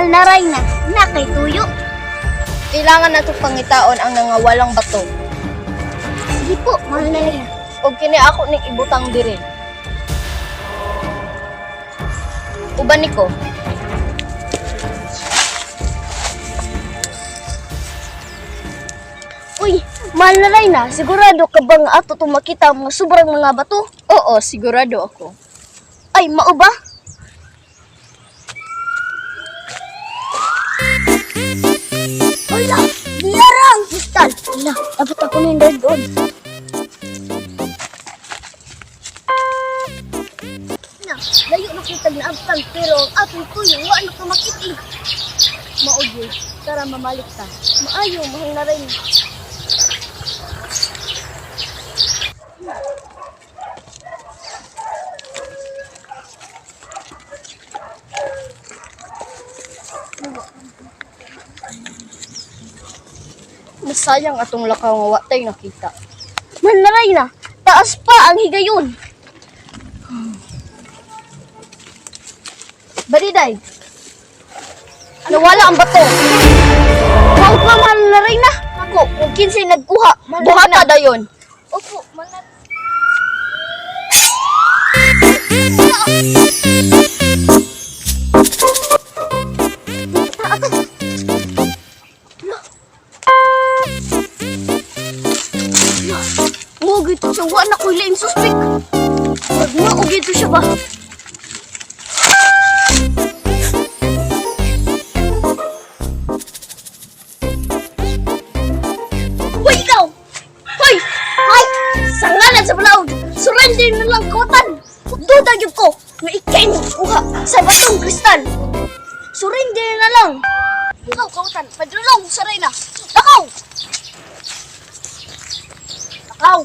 mahal na Reyna, na kay Tuyo. Kailangan nato pangitaon ang nangawalang bato. Sige po, mahal na Reyna. O kini ako ning ibutang diri. Uban niko. Uy, mahal na Reyna, sigurado ka bang ato itong makita ang mga sobrang mga bato? Oo, sigurado ako. Ay, mao ba? Wala, diarang! Kristal! Wala, dapat ako na doon. Na, layo na kita na abtang, pero ang atong tuyo, wala ka makiti. Maudyo, tara mamalik ta. Maayo, mahal na rin. Masayang atong lakaw nga watay nakita. Mahal na rin na, taas pa ang higayon. Baliday. Nawala ang bato. Huwag pa mahal na rin na. Ako, kung kinsay nagkuha, Mahal na buhata rin dayon. Opo, mahal na Huwag ito siya, wala na ko ilain suspect. Huwag na, huwag ito siya ba? Hoy, ikaw! Hoy! Hoy! Sa ngalan sa balaod, surrender na lang kautan! Duda yun ko na ikay kuha sa batong kristal! Surrender na lang! Ikaw, kautan, padulong sa Reyna! Lakaw! Lakaw!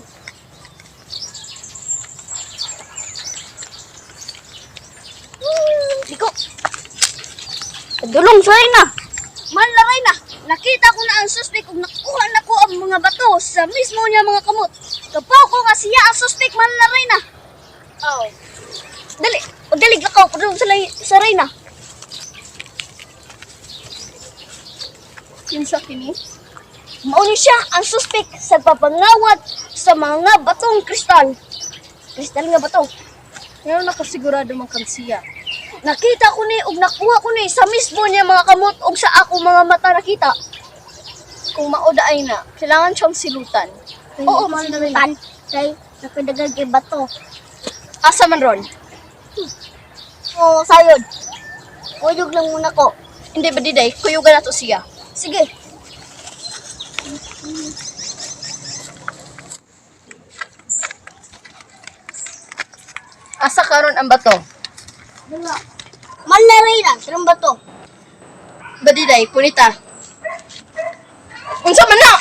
Liko! Padulong sa Reyna! Mahal na Reyna! Nakita ko na ang suspect kung nakuha na ko ang mga bato sa mismo niya mga kamot. Kapaw ko nga siya ang suspect, mahal na Reyna! Oh. Dali! Dali, lakaw! Padulong sa Reyna! Kinsa kini? Mauni siya ang suspect sa papangawat sa mga batong kristal. Kristal nga bato. Ngayon nakasigurado man kan siya. Nakita ko ni ug nakuha ko ni sa mismo niya mga kamot ug sa ako mga mata nakita. Kung maudaay na, kailangan siyang silutan. Oo, masilutan. Kay nakadagang kay bato. Asa man ron? Oo, sayod. Uyog lang muna ko. Hindi ba diday, kuyugan nato siya. Sige. Asa karon ang bato? Wala. Man na rin lang. Sarang bato. Badiday, punita. Unsa man na?